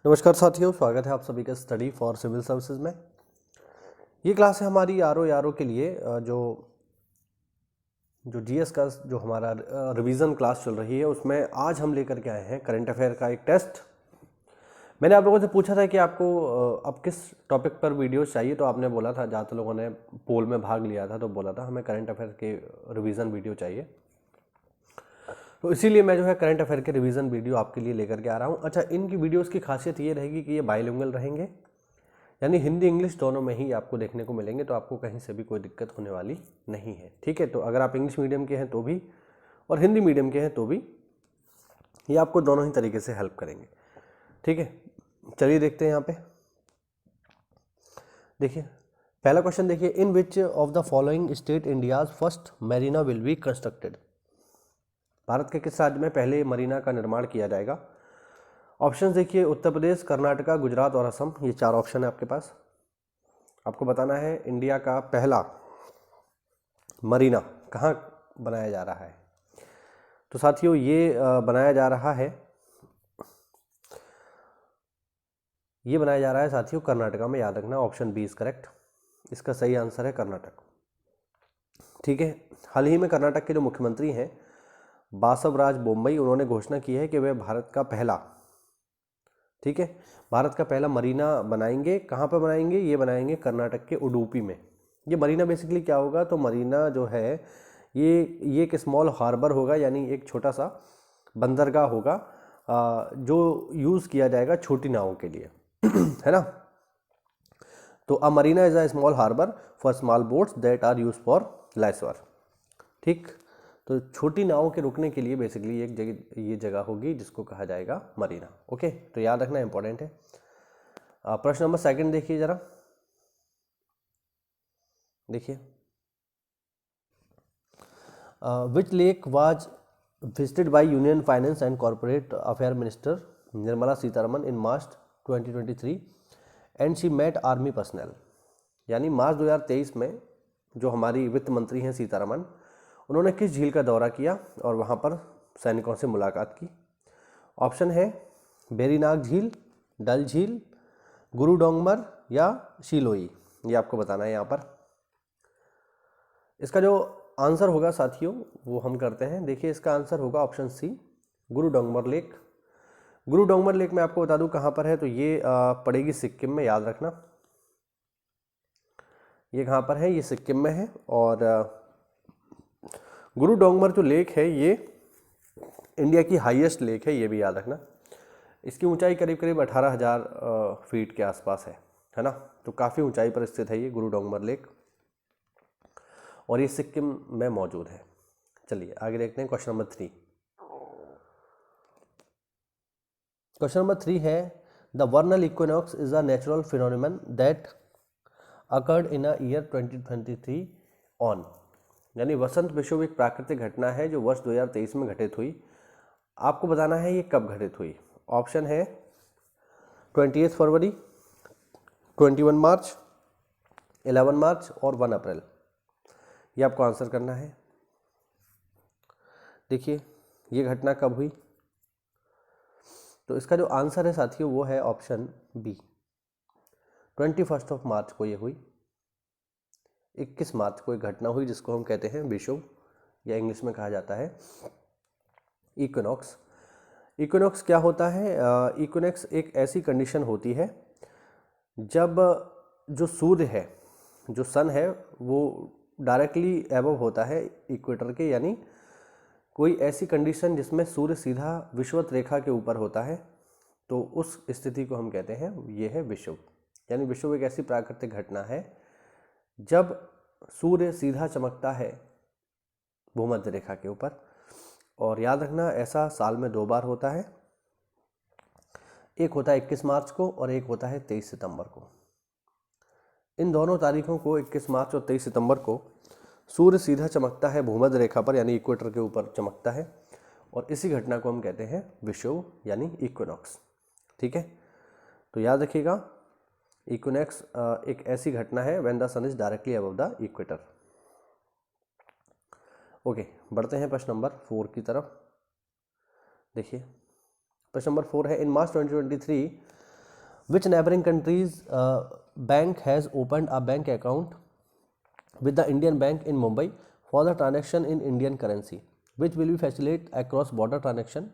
नमस्कार साथियों, स्वागत है आप सभी का स्टडी फॉर सिविल सर्विसेज में। ये क्लास है हमारी आर ओ के लिए जो जीएस का जो हमारा रिवीजन क्लास चल रही है, उसमें आज हम लेकर के आए हैं करंट अफेयर का एक टेस्ट। मैंने आप लोगों से पूछा था कि आपको अब किस टॉपिक पर वीडियोस चाहिए, तो आपने बोला था, ज़्यादातर लोगों ने पोल में भाग लिया था तो बोला था हमें करंट अफेयर के रिवीजन वीडियो चाहिए। तो इसीलिए मैं जो है करंट अफेयर के रिवीजन वीडियो आपके लिए लेकर के आ रहा हूँ। अच्छा, इनकी वीडियोस की खासियत ये रहेगी कि ये बाइलिंगुअल रहेंगे, यानी हिंदी इंग्लिश दोनों में ही आपको देखने को मिलेंगे, तो आपको कहीं से भी कोई दिक्कत होने वाली नहीं है। ठीक है, तो अगर आप इंग्लिश मीडियम के हैं तो भी और हिंदी मीडियम के हैं तो भी ये आपको दोनों ही तरीके से हेल्प करेंगे। ठीक है, चलिए देखते हैं। यहाँ पे देखिए पहला क्वेश्चन, देखिए in which of the following state India's first marina will be constructed. भारत के किस राज्य में पहले मरीना का निर्माण किया जाएगा। ऑप्शन देखिए, उत्तर प्रदेश, कर्नाटका, गुजरात और असम। ये चार ऑप्शन है आपके पास। आपको बताना है इंडिया का पहला मरीना कहाँ बनाया जा रहा है। तो साथियों ये बनाया जा रहा है साथियों कर्नाटका में। याद रखना, ऑप्शन बी इज करेक्ट। इसका सही आंसर है कर्नाटक। ठीक है, हाल ही में कर्नाटक के जो मुख्यमंत्री हैं बासवराज बोम्मई, उन्होंने घोषणा की है कि वे भारत का पहला मरीना बनाएंगे। कहाँ पर बनाएंगे? ये बनाएंगे कर्नाटक के उडुपी में। ये मरीना बेसिकली क्या होगा, तो मरीना जो है ये एक स्मॉल हार्बर होगा, यानी एक छोटा सा बंदरगाह होगा जो यूज़ किया जाएगा छोटी नावों के लिए है ना। तो a marina is a small harbour for small boats that are use for leisure. ठीक, तो छोटी नावों के रुकने के लिए बेसिकली एक जगह ये जगह होगी जिसको कहा जाएगा मरीना। ओके, तो याद रखना इंपॉर्टेंट है। प्रश्न नंबर सेकंड देखिए जरा। देखिए which lake was visited by union finance and corporate affair minister Nirmala Sitharaman in March 2023 and she met army personnel. यानी मार्च 2023 में जो हमारी वित्त मंत्री हैं सीतारमन, उन्होंने किस झील का दौरा किया और वहाँ पर सैनिकों से मुलाकात की। ऑप्शन है बेरीनाग झील, डल झील, गुरु डोंगमर या शिलोई। ये आपको बताना है यहाँ पर। इसका जो आंसर होगा साथियों वो हम करते हैं। देखिए इसका आंसर होगा ऑप्शन सी, गुरु डोंगमर लेक। गुरु डोंगमर लेक मैं आपको बता दूं कहाँ पर है, तो ये पड़ेगी सिक्किम में। याद रखना ये कहाँ पर है, ये सिक्किम में है। और गुरु डोंगमर जो लेक है ये इंडिया की हाईएस्ट लेक है, ये भी याद रखना। इसकी ऊंचाई करीब करीब 18,000 फीट के आसपास है ना। तो काफ़ी ऊंचाई पर स्थित है ये गुरु डोंगमर लेक, और ये सिक्किम में मौजूद है। चलिए आगे देखते हैं क्वेश्चन नंबर 3। क्वेश्चन नंबर 3 है the वर्नल equinox is a natural phenomenon that occurred in a year 2023 on. यानी वसंत विषुव एक प्राकृतिक घटना है जो वर्ष 2023 में घटित हुई। आपको बताना है ये कब घटित हुई। ऑप्शन है 28 फरवरी, 21 मार्च, 11 मार्च और 1 अप्रैल। ये आपको आंसर करना है। देखिए ये घटना कब हुई, तो इसका जो आंसर है साथियों वो है ऑप्शन बी, 21 मार्च को ये हुई। 21 मार्च को एक घटना हुई जिसको हम कहते हैं विषुव, या इंग्लिश में कहा जाता है इक्विनॉक्स। इक्विनॉक्स क्या होता है? इक्विनॉक्स एक ऐसी कंडीशन होती है जब जो सूर्य है, जो सन है, वो डायरेक्टली एबव होता है इक्वेटर के, यानी कोई ऐसी कंडीशन जिसमें सूर्य सीधा विषुवत रेखा के ऊपर होता है, तो उस स्थिति को हम कहते हैं ये है विषुव। यानी विषुव एक ऐसी प्राकृतिक घटना है जब सूर्य सीधा चमकता है भूमध्य रेखा के ऊपर। और याद रखना ऐसा साल में 2 बार होता है, एक होता है 21 मार्च को और एक होता है 23 सितंबर को। इन दोनों तारीखों को 21 मार्च और 23 सितंबर को सूर्य सीधा चमकता है भूमध्य रेखा पर, यानी इक्वेटर के ऊपर चमकता है, और इसी घटना को हम कहते हैं विषुव यानी इक्विनॉक्स। ठीक है, तो याद रखिएगा इक्विनॉक्स एक ऐसी घटना है when the sun is directly above the equator. Okay, बढ़ते हैं प्रश्न नंबर 4 की तरफ। देखिए प्रश्न नंबर 4 है इन March 2023 which neighbouring countries bank has opened a bank account with the Indian Bank in Mumbai for the transaction in Indian currency, which will be facilitate across border transaction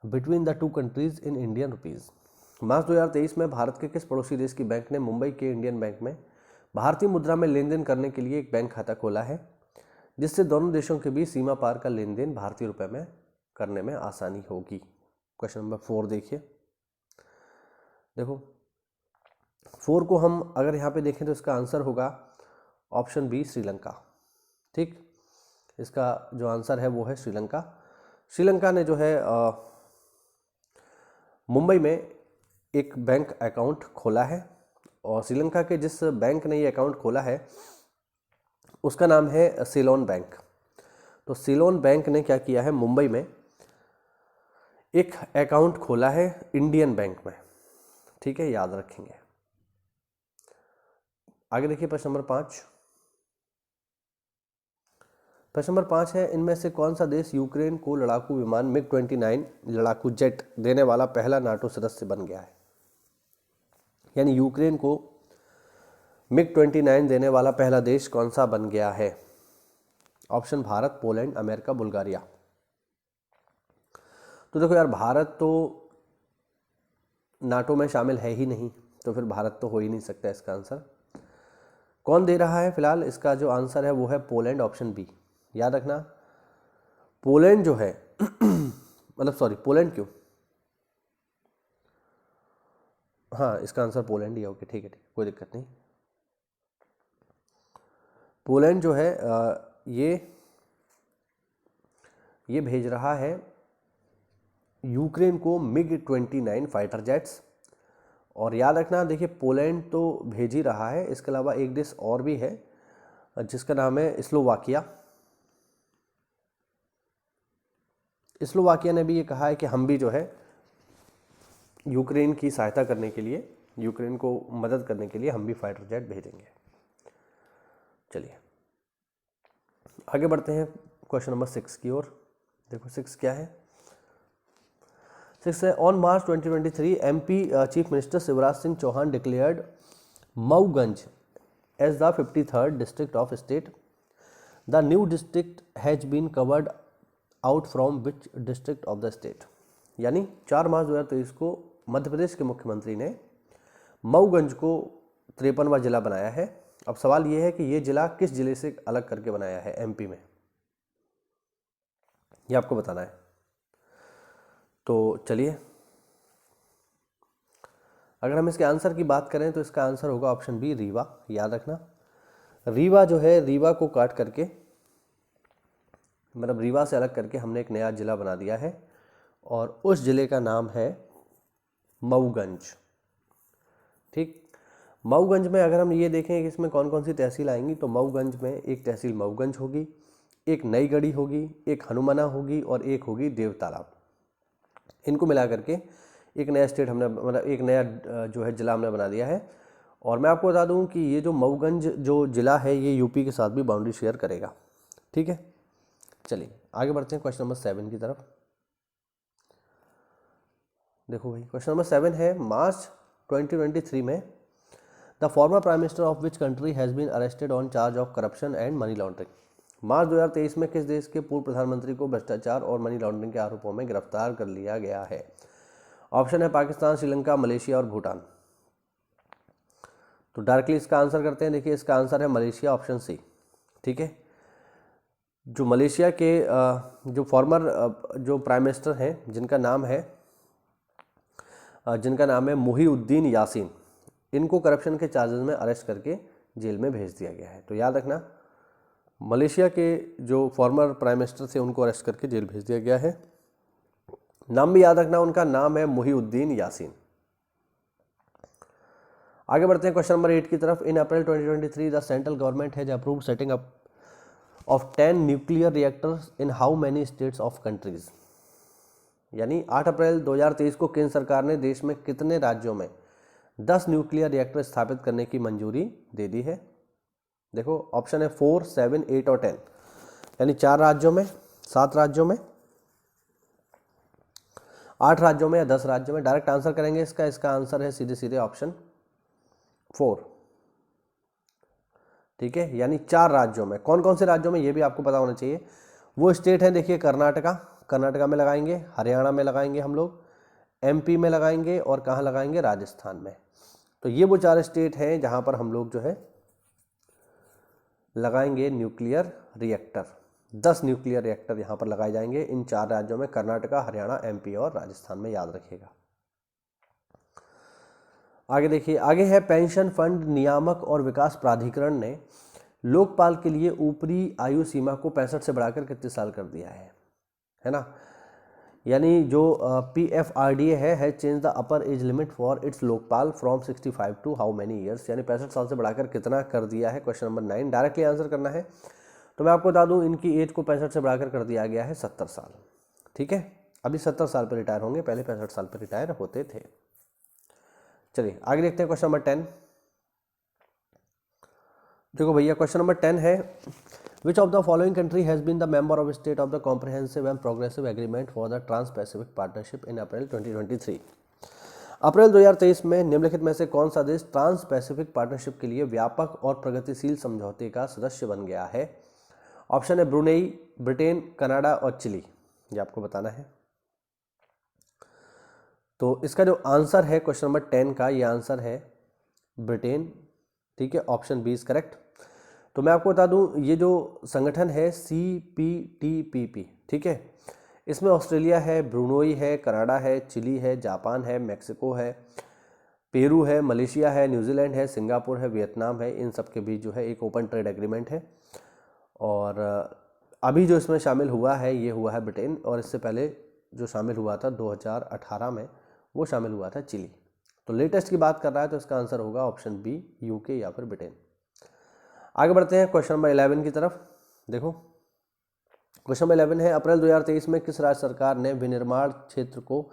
between the two countries in Indian rupees. मार्च 2023 में भारत के किस पड़ोसी देश की bank ने मुंबई के Indian bank में भारतीय मुद्रा में लेन देन करने के लिए एक बैंक खाता खोला है, जिससे दोनों देशों के बीच सीमा पार का लेन देन भारतीय रुपए में करने में आसानी होगी। क्वेश्चन नंबर 4 देखिए। देखो 4 को हम अगर यहाँ पे देखें तो इसका आंसर होगा ऑप्शन बी श्रीलंका। ठीक, इसका जो आंसर है वो है श्रीलंका। श्रीलंका ने जो है मुंबई में एक बैंक अकाउंट खोला है और श्रीलंका के जिस बैंक ने ये अकाउंट खोला है उसका नाम है सीलोन बैंक। तो सीलोन बैंक ने क्या किया है, मुंबई में एक अकाउंट खोला है इंडियन बैंक में। ठीक है, याद रखेंगे। आगे देखिए प्रश्न नंबर 5। प्रश्न नंबर 5 है, इनमें से कौन सा देश यूक्रेन को लड़ाकू विमान मिग 29 लड़ाकू जेट देने वाला पहला नाटो सदस्य बन गया है? यानी यूक्रेन को मिग 29 देने वाला पहला देश कौन सा बन गया है? Option Bharat, Poland, America, Bulgaria. तो देखो यार, भारत तो नाटो में शामिल है ही नहीं, तो फिर भारत तो हो ही नहीं सकता इसका आंसर। कौन दे रहा है? फिलहाल इसका जो आंसर है वो है पोलैंड, ऑप्शन बी। याद रखना, पोलैंड जो है मतलब सॉरी, पोलैंड क्यों, हाँ इसका आंसर पोलैंड ही है। ओके ठीक है, कोई दिक्कत नहीं। पोलैंड जो है ये भेज रहा है यूक्रेन को मिग 29 फाइटर जेट्स। और याद रखना, देखिए पोलैंड तो भेज ही रहा है, इसके अलावा एक देश और भी है जिसका नाम है स्लोवाकिया। स्लोवाकिया ने भी ये कहा है कि हम भी जो है यूक्रेन की सहायता करने के लिए, यूक्रेन को मदद करने के लिए हम भी फाइटर जेट भेजेंगे। चलिए आगे बढ़ते हैं क्वेश्चन नंबर 6 की ओर। देखो 6 क्या है? 6 है, on March 2023 MP chief minister Shivraj Singh Chouhan declared Mauganj as the 53rd district of state. The new district has been carved out from which district of the state. यानी 4 मार्च 2023 को मध्य प्रदेश के मुख्यमंत्री ने मऊगंज को 53वां जिला बनाया है। अब सवाल ये है कि ये जिला किस जिले से अलग करके बनाया है MP में, ये आपको बताना है। तो चलिए, अगर हम इसके आंसर की बात करें तो इसका आंसर होगा ऑप्शन बी, रीवा। याद रखना, रीवा जो है, रीवा को काट करके, मतलब रीवा से अलग करके हमने एक नया जिला बना दिया है और उस जिले का नाम है मऊगंज। ठीक, मऊगंज में अगर हम ये देखें कि इसमें कौन कौन सी तहसील आएंगी, तो मऊगंज में एक तहसील मऊगंज होगी, एक नई गढ़ी होगी, एक हनुमाना होगी और एक होगी देवतालाब। इनको मिला करके एक नया स्टेट हमने, मतलब एक नया जो है जिला हमने बना दिया है। और मैं आपको बता दूं कि ये जो मऊगंज जो जिला है ये यूपी के साथ भी बाउंड्री शेयर करेगा। ठीक है, चलिए आगे बढ़ते हैं क्वेश्चन नंबर 7 की तरफ। देखो भाई, क्वेश्चन नंबर 7 है, मार्च 2023 में the former prime minister of which country has been arrested on charge of corruption and money laundering. मार्च 2023 में किस देश के पूर्व प्रधानमंत्री को भ्रष्टाचार और मनी लॉन्ड्रिंग के आरोपों में गिरफ्तार कर लिया गया है? ऑप्शन है पाकिस्तान, श्रीलंका, मलेशिया और भूटान। तो डायरेक्टली इसका आंसर करते हैं। देखिए इसका आंसर है मलेशिया, ऑप्शन सी। ठीक है, जो मलेशिया के जो फॉर्मर जो प्राइम मिनिस्टर हैं जिनका नाम है मुहीउद्दीन यासीन, इनको करप्शन के चार्जेस में अरेस्ट करके जेल में भेज दिया गया है। तो याद रखना, मलेशिया के जो फॉर्मर प्राइम मिनिस्टर थे उनको अरेस्ट करके जेल भेज दिया गया है। नाम भी याद रखना, उनका नाम है मुहीउद्दीन यासीन। आगे बढ़ते हैं क्वेश्चन नंबर 8 की तरफ। इन April 2023 the central government has approved setting up of 10 nuclear reactors in how many states of countries. यानी 8 अप्रैल 2023 को केंद्र सरकार ने देश में कितने राज्यों में 10 न्यूक्लियर रिएक्टर स्थापित करने की मंजूरी दे दी है? देखो ऑप्शन है 4, 7, 8 और 10। यानी 4 राज्यों में, 7 राज्यों में, 8 राज्यों में या 10 राज्यों में? डायरेक्ट आंसर करेंगे इसका, इसका आंसर है सीधे सीधे ऑप्शन 4, ठीक है, यानी 4 राज्यों में। कौन कौन से राज्यों में ये भी आपको पता होना चाहिए। वो स्टेट है, देखिए कर्नाटका, कर्नाटका में लगाएंगे, हरियाणा में लगाएंगे हम लोग, एमपी में लगाएंगे, और कहाँ लगाएंगे? राजस्थान में। तो ये वो 4 स्टेट हैं जहां पर हम लोग जो है लगाएंगे न्यूक्लियर रिएक्टर। 10 न्यूक्लियर रिएक्टर यहां पर लगाए जाएंगे इन 4 राज्यों में, कर्नाटका, हरियाणा, एमपी और राजस्थान में, याद रखिएगा। आगे देखिए, आगे है पेंशन फंड नियामक और विकास प्राधिकरण ने लोकपाल के लिए ऊपरी आयु सीमा को 65 से बढ़ाकर कितने साल कर दिया है ना। यानी जो PFRDA है change the upper age limit for its Lokpal from 65 to how many years, यानी 65 साल से बढ़ाकर कितना कर दिया है। क्वेश्चन नंबर 9 डायरेक्टली आंसर करना है। तो मैं आपको बता दूं इनकी एज को 65 से बढ़ाकर कर दिया गया है 70 साल, ठीक है। अभी 70 साल पर रिटायर होंगे, पहले 65 साल पर रिटायर होते थे। चलिए आगे देखते हैं क्वेश्चन नंबर 10। देखो भैया क्वेश्चन नंबर 10 है, which of the following country has been the member of state of the comprehensive and progressive agreement for the Trans Pacific partnership in April 2023। अप्रैल 2023 में निम्नलिखित में से कौन सा देश ट्रांस पैसिफिक पार्टनरशिप के लिए व्यापक और प्रगतिशील समझौते का सदस्य बन गया है? ऑप्शन है ब्रुनेई, ब्रिटेन, कनाडा और चिली। ये आपको बताना है। तो इसका जो आंसर है क्वेश्चन नंबर 10 का, ये आंसर है ब्रिटेन, ठीक है, ऑप्शन बी इज करेक्ट। तो मैं आपको बता दूं ये जो संगठन है CPTPP, ठीक है, इसमें ऑस्ट्रेलिया है, ब्रुनोई है, कनाडा है, चिली है, जापान है, मैक्सिको है, पेरू है, मलेशिया है, न्यूजीलैंड है, सिंगापुर है, वियतनाम है। इन सब के बीच जो है एक ओपन ट्रेड एग्रीमेंट है। और अभी जो इसमें शामिल हुआ है ये हुआ है ब्रिटेन, और इससे पहले जो शामिल हुआ था 2018 में वो शामिल हुआ था चिली। तो लेटेस्ट की बात कर रहा है तो इसका आंसर होगा ऑप्शन बी, यूके या फिर ब्रिटेन। आगे बढ़ते हैं क्वेश्चन नंबर 11 की तरफ। देखो क्वेश्चन नंबर 11 है, अप्रैल 2023 में किस राज्य सरकार ने विनिर्माण क्षेत्र को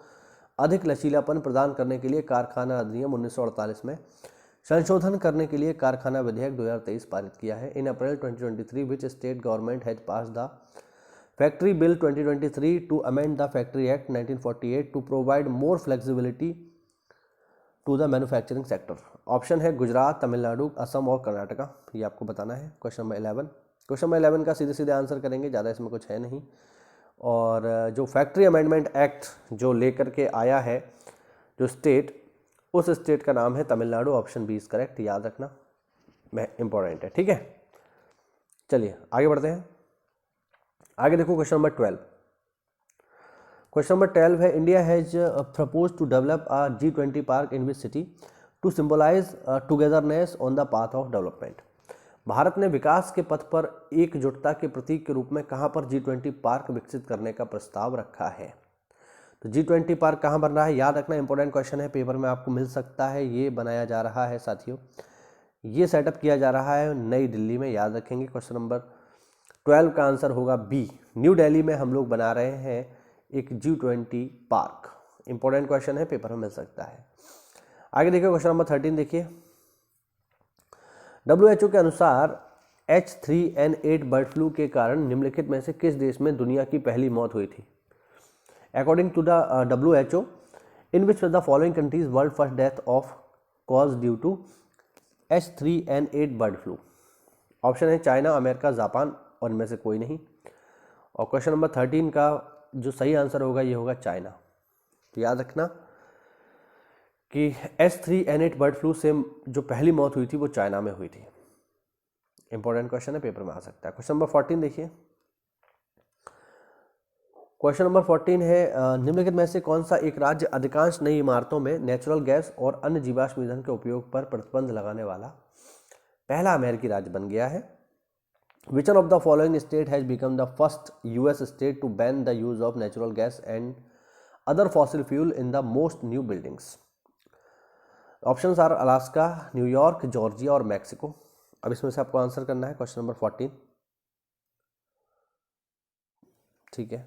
अधिक लचीलापन प्रदान करने के लिए कारखाना अधिनियम 1948 में संशोधन करने के लिए कारखाना विधेयक 2023 पारित किया है? In April 2023 which state government has pass the factory bill 2023 to amend the factory act 1948 to provide more flexibility to the manufacturing sector? Option है गुजरात, तमिलनाडु, असम और कर्नाटका। ये आपको बताना है क्वेश्चन नंबर 11। क्वेश्चन नंबर 11 का सीधे सीधे आंसर करेंगे, ज़्यादा इसमें कुछ है नहीं। और जो फैक्ट्री अमेंडमेंट एक्ट जो लेकर के आया है जो स्टेट, उस स्टेट का नाम है Tamil Nadu, option B is correct, याद रखना इंपॉर्टेंट है, ठीक है। चलिए आगे बढ़ते हैं। आगे देखो क्वेश्चन नंबर 12। क्वेश्चन नंबर 12 है, India has propose to develop a G20 park in which city to symbolize togetherness on the path of development. Bharat ने विकास के पथ पर एकजुटता के प्रतीक के रूप में कहां पर G20 पार्क विकसित करने का प्रस्ताव रखा है? तो G20 पार्क कहां बन रहा है, याद रखना, इंपॉर्टेंट क्वेश्चन है, पेपर में आपको मिल सकता है। ये बनाया जा रहा है साथियों, ये सेटअप किया जा रहा है नई दिल्ली में, याद रखेंगे। क्वेश्चन नंबर 12 का आंसर होगा बी, न्यू दिल्ली में हम लोग बना रहे हैं एक G20 पार्क। इंपॉर्टेंट क्वेश्चन है, पेपर में मिल सकता है। आगे देखिए क्वेश्चन नंबर 13 देखिए, WHO के अनुसार H3N8 बर्ड फ्लू के कारण निम्नलिखित में से किस देश में दुनिया की पहली मौत हुई थी? According to the WHO, in which the following countries world first death of cause due to H3N8 bird flu? Option है चाइना, अमेरिका, जापान और इनमें से कोई नहीं। और क्वेश्चन नंबर 13 का जो सही आंसर होगा ये होगा चाइना। तो याद रखना कि H3N8 बर्ड फ्लू से जो पहली मौत हुई थी वो चाइना में हुई थी। इंपॉर्टेंट क्वेश्चन है, पेपर में आ सकता है। क्वेश्चन नंबर 14 देखिए, क्वेश्चन नंबर 14 है, निम्नलिखित में से कौन सा एक राज्य अधिकांश नई इमारतों में नेचुरल गैस और अन्य जीवाश्म ईंधन के उपयोग पर प्रतिबंध लगाने वाला पहला अमेरिकी राज्य बन गया है? Which one of the following state has become the first US state to ban the use of natural gas and other fossil fuel in the most new buildings? Options are Alaska, New York, Georgia और Mexico. अब इसमें से आपको answer करना है question number 14, ठीक है।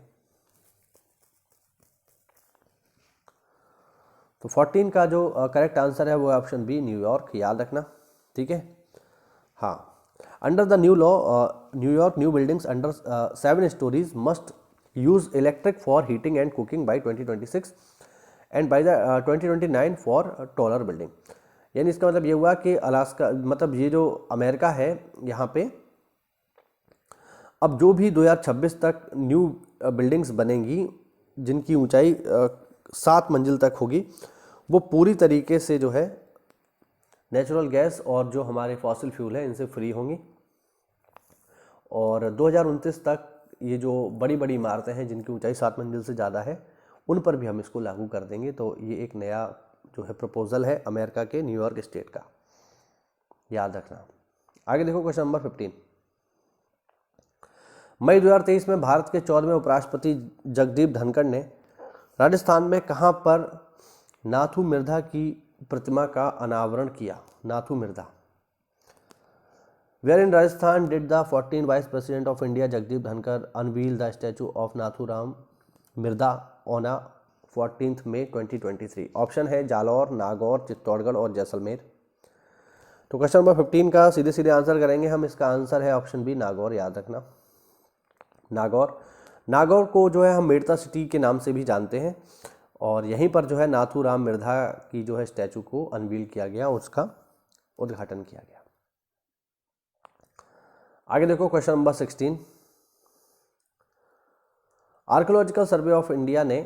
तो 14 का जो करेक्ट आंसर है वो ऑप्शन बी, न्यूयॉर्क, याद रखना, ठीक है। हाँ, under the new law New York new buildings under 7 stories must use electric for heating and cooking by 2026 and by the 2029 for taller building. यानी इसका मतलब ये हुआ कि अलास्का, मतलब ये जो अमेरिका है यहाँ पे अब जो भी 2026 तक न्यू बिल्डिंग्स बनेंगी जिनकी ऊंचाई 7 मंजिल तक होगी, वो पूरी तरीके से जो है नेचुरल गैस और जो हमारे फॉसिल फ्यूल है इनसे फ्री होंगी। और 2029 तक ये जो बड़ी बड़ी इमारतें हैं जिनकी ऊंचाई 7 मंजिल से ज़्यादा है उन पर भी हम इसको लागू कर देंगे। तो ये एक नया जो है प्रपोजल है अमेरिका के न्यूयॉर्क स्टेट का, याद रखना। आगे देखो क्वेश्चन नंबर 15। मई 2023 में भारत के 14वें उपराष्ट्रपति जगदीप धनखड़ ने राजस्थान में कहां पर नाथू मिर्धा की प्रतिमा का अनावरण किया? Nathu Mirdha. Where in Rajasthan did the 14th Vice President of India Jagdeep Dhankar unveil the statue of Nathuram Mirda on a 14th May 2023? Option है जालौर, नागौर, चित्तौड़गढ़ और जैसलमेर। तो क्वेश्चन नंबर 15 का सीधे सीधे आंसर करेंगे हम। इसका आंसर है ऑप्शन बी, नागौर, याद रखना। नागौर। नागौर को जो है हम मेड़ता सिटी के नाम से भी जानते हैं और यहीं पर जो है नाथूराम मिर्धा की जो है स्टैचू को अनवील किया गया, उसका उद्घाटन किया गया। आगे देखो question number 16। Archaeological Survey of India ने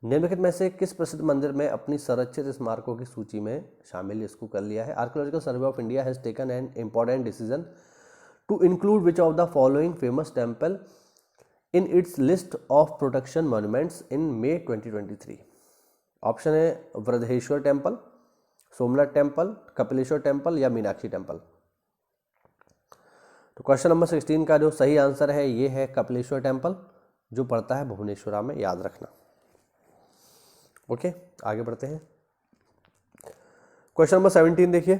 निम्नलिखित में से किस प्रसिद्ध मंदिर में अपनी संरक्षित स्मारकों की सूची में शामिल इसको कर लिया है? Archaeological Survey of India has taken an important decision to include which of the following famous temple in its list of protection monuments in May 2023। Option है Vriddheshwar temple, Somnath temple, Kapileshwar temple या मीनाक्षी टेम्पल। तो क्वेश्चन नंबर 16 का जो सही answer है ये है Kapileshwar temple, जो पड़ता है भुवनेश्वरा में, याद रखना। ओके, आगे बढ़ते हैं। क्वेश्चन नंबर 17 देखिए।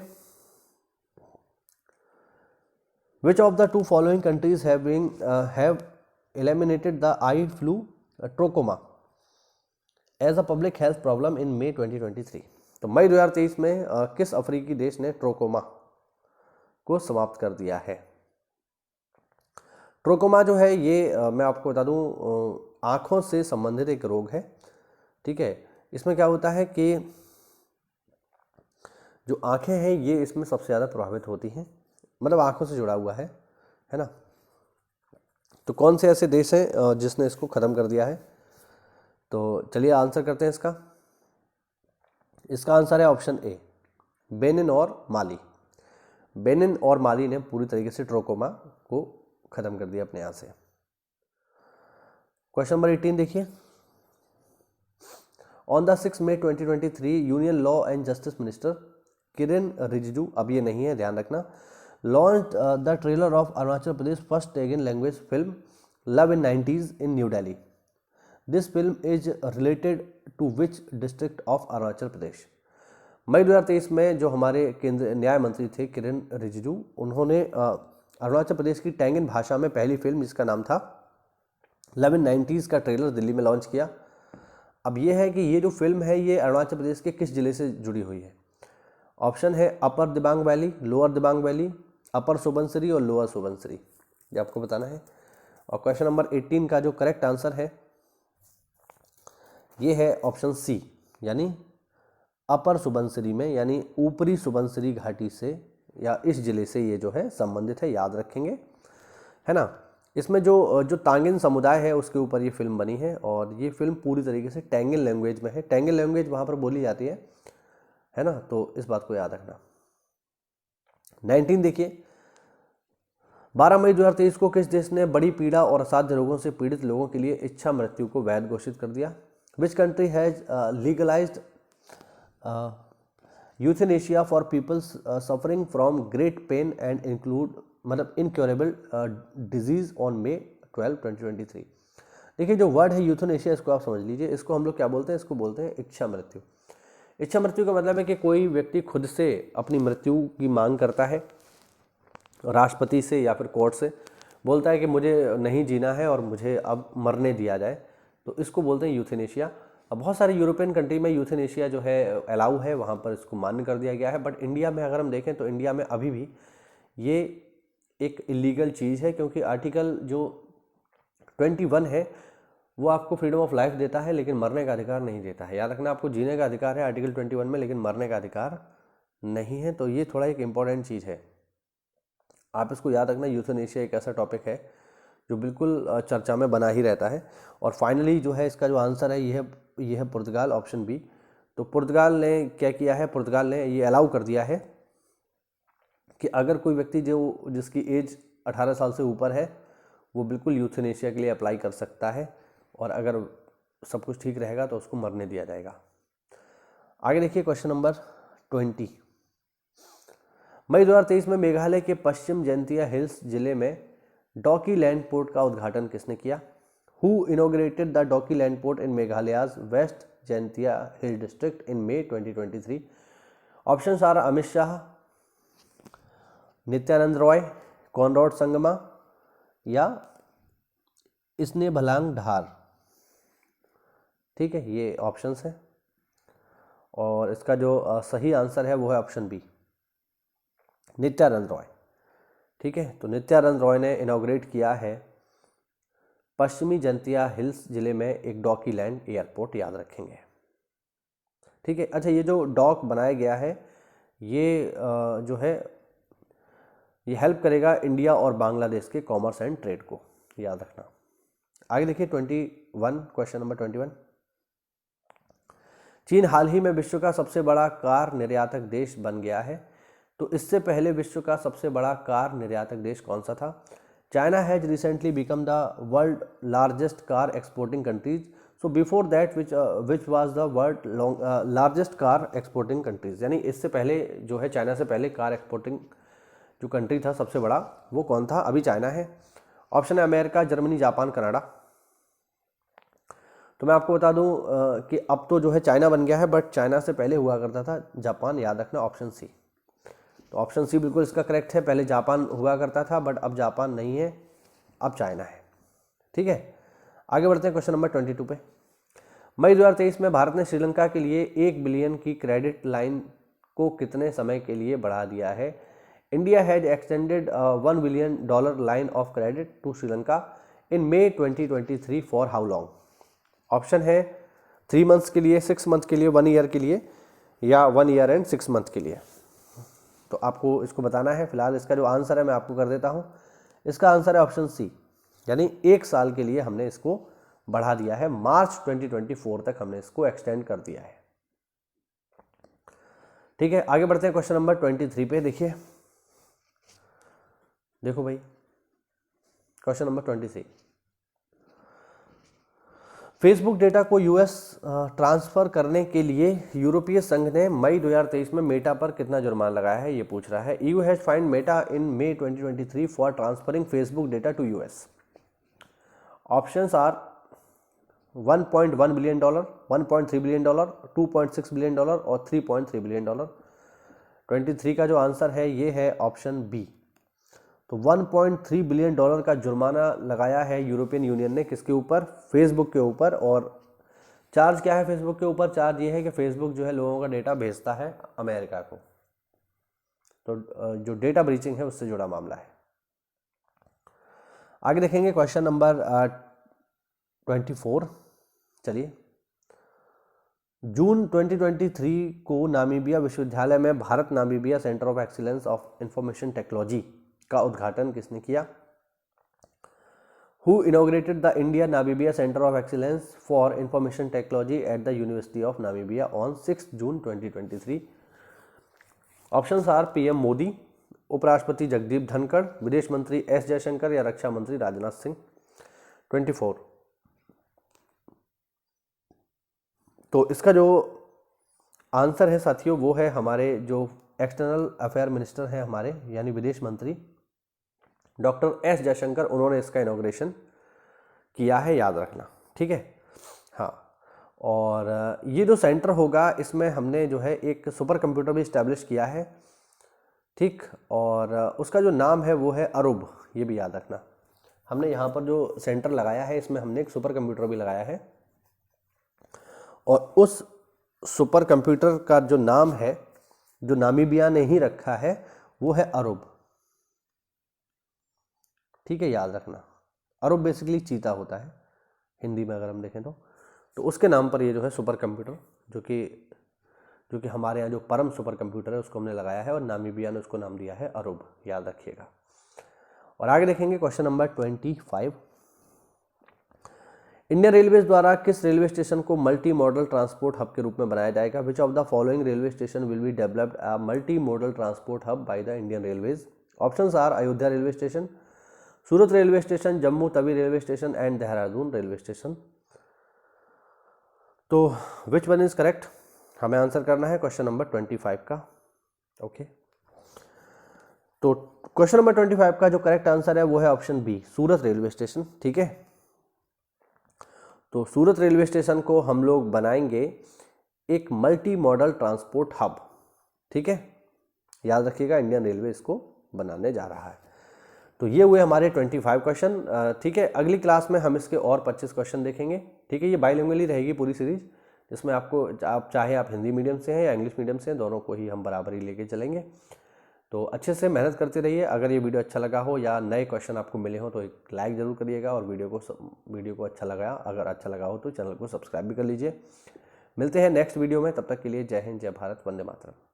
Which of the two following countries have eliminated the eye flu trachoma as a public health problem in May 2023? तो मई 2023 में किस अफ्रीकी देश ने ट्रोकोमा को समाप्त कर दिया है? ट्रोकोमा जो है ये मैं आपको बता दूं आँखों से संबंधित एक रोग है, ठीक है। इसमें क्या होता है कि जो आँखें हैं ये इसमें सबसे ज़्यादा प्रभावित होती हैं, मतलब आँखों से जुड़ा हुआ है ना। तो कौन से ऐसे देश हैं जिसने इसको ख़त्म कर दिया है? तो चलिए आंसर करते हैं इसका। इसका आंसर है ऑप्शन ए, बेनिन और माली। बेनिन और माली ने पूरी तरीके से ट्रोकोमा को ख़त्म कर दिया अपने यहाँ से। क्वेश्चन नंबर 18 देखिए। On the 6 May 2023 union law and justice minister Kiren Rijiju, अब ये नहीं है, ध्यान रखना, launched the trailer of Arunachal Pradesh first Telugu language film Love in 90s in New Delhi. This film is related to which district of Arunachal Pradesh? मई 2023 में जो हमारे केंद्रीय न्याय मंत्री थे किरेन रिजिजू, उन्होंने अरुणाचल प्रदेश की टैंगिन भाषा में पहली फिल्म जिसका नाम था लव इन 90s का ट्रेलर दिल्ली में लॉन्च किया। अब ये है कि ये जो फिल्म है ये अरुणाचल प्रदेश के किस जिले से जुड़ी हुई है? ऑप्शन है upper Dibang valley, lower Dibang valley, upper Subansiri और लोअर सुबनसिरी, ये आपको बताना है। और क्वेश्चन नंबर 18 का जो करेक्ट आंसर है ये है ऑप्शन सी, यानी अपर सुबनसिरी में, यानी ऊपरी सुबनसिरी घाटी से या इस जिले से ये जो है संबंधित है, याद रखेंगे, है ना। इसमें जो तांगिन समुदाय है उसके ऊपर ये फिल्म बनी है और ये फिल्म पूरी तरीके से टैंगिन लैंग्वेज में है। टैंगिन लैंग्वेज वहाँ पर बोली जाती है ना, तो इस बात को याद रखना। 19 देखिए। 12 मई 2023 को किस देश ने बड़ी पीड़ा और असाध्य रोगों से पीड़ित लोगों के लिए इच्छा मृत्यु को वैध घोषित कर दिया? Which country has legalized euthanasia for peoples suffering from great pain and include मतलब इनक्योरेबल डिजीज ऑन May 12, 2023? देखिए जो वर्ड है यूथेनेशिया, इसको आप समझ लीजिए, इसको हम लोग क्या बोलते हैं? इसको बोलते हैं इच्छा मृत्यु। इच्छा मृत्यु का मतलब है कि कोई व्यक्ति खुद से अपनी मृत्यु की मांग करता है राष्ट्रपति से या फिर कोर्ट से, बोलता है कि मुझे नहीं जीना है और मुझे अब मरने दिया जाए, तो इसको बोलते हैं यूथेनेशिया। अब बहुत सारे यूरोपियन कंट्री में यूथेनेशिया जो है अलाउ है, वहाँ पर इसको मान्य कर दिया गया है, बट इंडिया में अगर हम देखें तो इंडिया में अभी भी ये एक इलीगल चीज़ है, क्योंकि आर्टिकल जो 21 है वो आपको फ्रीडम ऑफ लाइफ देता है लेकिन मरने का अधिकार नहीं देता है। याद रखना, आपको जीने का अधिकार है आर्टिकल 21 में, लेकिन मरने का अधिकार नहीं है। तो ये थोड़ा एक इम्पॉर्टेंट चीज़ है, आप इसको याद रखना। यूथेनेशिया एक ऐसा टॉपिक है जो बिल्कुल चर्चा में बना ही रहता है। और फाइनली जो है इसका जो आंसर है ये है पुर्तगाल, ऑप्शन बी। तो पुर्तगाल ने क्या किया है, पुर्तगाल ने ये अलाउ कर दिया है कि अगर कोई व्यक्ति जिसकी एज 18 साल से ऊपर है वो बिल्कुल यूथेनेशिया के लिए अप्लाई कर सकता है, और अगर सब कुछ ठीक रहेगा तो उसको मरने दिया जाएगा। आगे देखिए क्वेश्चन नंबर 20। मई 2023 में मेघालय के पश्चिम जैंतिया हिल्स जिले में डॉकी लैंड पोर्ट का उद्घाटन किसने किया? Who inaugurated the Dawki land port in Meghalaya's west Jaintia hill district in May 2023? Options are Amit Shah, Nityanand Rai, Conrad Sangma या इसने भलांग ढार। ठीक है, ये ऑप्शंस है और इसका जो सही आंसर है वो है ऑप्शन बी, नित्यानंद रॉय। ठीक है, तो नित्यानंद रॉय ने इनॉग्रेट किया है पश्चिमी जैंतिया हिल्स जिले में एक डॉकी लैंड एयरपोर्ट, याद रखेंगे। ठीक है, अच्छा ये जो डॉक बनाया गया है ये जो है ये हेल्प करेगा इंडिया और बांग्लादेश के कॉमर्स एंड ट्रेड को, याद रखना। आगे देखिए 21, क्वेश्चन नंबर 21। चीन हाल ही में विश्व का सबसे बड़ा कार निर्यातक देश बन गया है, तो इससे पहले विश्व का सबसे बड़ा कार निर्यातक देश कौन सा था? China has recently become the world largest car exporting countries, so before that which was the world largest car exporting countries. यानी इससे पहले जो है चाइना से पहले कार एक्सपोर्टिंग जो कंट्री था सबसे बड़ा वो कौन था? अभी चाइना है। ऑप्शन है अमेरिका, जर्मनी, जापान, कनाडा। तो मैं आपको बता दूं कि अब तो जो है चाइना बन गया है, बट चाइना से पहले हुआ करता था जापान, याद रखना, ऑप्शन सी। तो ऑप्शन सी बिल्कुल इसका करेक्ट है, पहले जापान हुआ करता था बट अब जापान नहीं है, अब चाइना है। ठीक है, आगे बढ़ते हैं क्वेश्चन नंबर 22 पे। मई 2023 में भारत ने श्रीलंका के लिए 1 बिलियन की क्रेडिट लाइन को कितने समय के लिए बढ़ा दिया है? India has extended $1 billion line of credit to Sri Lanka in May 2023 for how long? Option है 3 मंथ्स के लिए, 6 मंथ के लिए, 1 ईयर के लिए या 1 ईयर एंड 6 मंथ के लिए। तो आपको इसको बताना है। फिलहाल इसका जो आंसर है मैं आपको कर देता हूं, इसका आंसर है ऑप्शन सी, यानी 1 साल के लिए हमने इसको बढ़ा दिया है। मार्च 2024 तक हमने इसको एक्सटेंड कर दिया है। ठीक है, आगे बढ़ते हैं क्वेश्चन नंबर 23 पे। देखो भाई क्वेश्चन नंबर 23। फेसबुक डेटा को यूएस ट्रांसफर करने के लिए यूरोपीय संघ ने मई 2023 में मेटा पर कितना जुर्माना लगाया है, ये पूछ रहा है। EU has fined Meta in May 2023 for transferring Facebook data to US. Options are $1.1 billion, $1.3 billion, $2.6 billion और $3.3 बिलियन। 23 का जो आंसर है ये है ऑप्शन बी। तो $1.3 बिलियन का जुर्माना लगाया है यूरोपियन यूनियन ने, किसके ऊपर? फेसबुक के ऊपर। और चार्ज क्या है फेसबुक के ऊपर? चार्ज ये है कि फेसबुक जो है लोगों का डेटा भेजता है अमेरिका को, तो जो डेटा ब्रीचिंग है उससे जुड़ा मामला है। आगे देखेंगे क्वेश्चन नंबर 24। चलिए, जून 2023 को नामीबिया विश्वविद्यालय में Bharat Namibia centre of excellence of information technology का उद्घाटन किसने किया? Who inaugurated the India Namibia Center of Excellence for Information Technology at the University of Namibia on 6 June 2023? Options are PM Modi, उपराष्ट्रपति जगदीप धनखड़, विदेश मंत्री S जयशंकर या रक्षा मंत्री राजनाथ सिंह। 24। तो इसका जो आंसर है साथियों वो है हमारे जो एक्सटर्नल अफेयर मिनिस्टर हैं हमारे, यानी विदेश मंत्री डॉक्टर S जयशंकर, उन्होंने इसका इनॉग्रेशन किया है, याद रखना। ठीक है, हाँ। और ये जो सेंटर होगा इसमें हमने जो है एक सुपर कंप्यूटर भी इस्टेब्लिश किया है। ठीक, और उसका जो नाम है वो है अरुब, ये भी याद रखना। हमने यहाँ पर जो सेंटर लगाया है इसमें हमने एक सुपर कंप्यूटर भी लगाया है, और उस सुपर कंप्यूटर का जो नाम है जो नामीबिया ने ही रखा है वो है अरुब। ठीक है, याद रखना। अरुब बेसिकली चीता होता है, हिंदी में अगर हम देखें तो उसके नाम पर ये जो है सुपर कंप्यूटर, जो कि हमारे यहाँ जो परम सुपर कंप्यूटर है उसको हमने लगाया है, और नामीबिया ने उसको नाम दिया है अरूब, याद रखिएगा। और आगे देखेंगे क्वेश्चन नंबर 25। इंडियन रेलवेज द्वारा किस रेलवे स्टेशन को मल्टी मॉडल ट्रांसपोर्ट हब के रूप में बनाया जाएगा? Which of the following railway station will be developed a multi model transport hub by the Indian railways? Options are Ayodhya railway station, Surat railway station, Jammu Tawi railway station and Dehradun railway station. तो which one is correct, हमें answer करना है question number 25 का। Okay, तो question number 25 का जो correct answer है वो है ऑप्शन बी, सूरत रेलवे स्टेशन। ठीक है, तो सूरत रेलवे स्टेशन को हम लोग बनाएंगे एक मल्टी मॉडल ट्रांसपोर्ट हब। ठीक है, याद रखिएगा, इंडियन रेलवे इसको बनाने जा रहा है। तो ये हुए हमारे 25 क्वेश्चन। ठीक है, अगली क्लास में हम इसके और 25 क्वेश्चन देखेंगे। ठीक है, ये बाइलिंगुअली रहेगी पूरी सीरीज, जिसमें आपको चाहे आप हिंदी मीडियम से हैं या इंग्लिश मीडियम से हैं, दोनों को ही हम बराबर ही लेके चलेंगे। तो अच्छे से मेहनत करते रहिए। अगर ये वीडियो अच्छा लगा हो या नए क्वेश्चन आपको मिले हो तो एक लाइक ज़रूर करिएगा, और वीडियो को अगर अच्छा लगा हो तो चैनल को सब्सक्राइब भी कर लीजिए। मिलते हैं नेक्स्ट वीडियो में, तब तक के लिए जय हिंद, जय भारत, वंदे मातरम।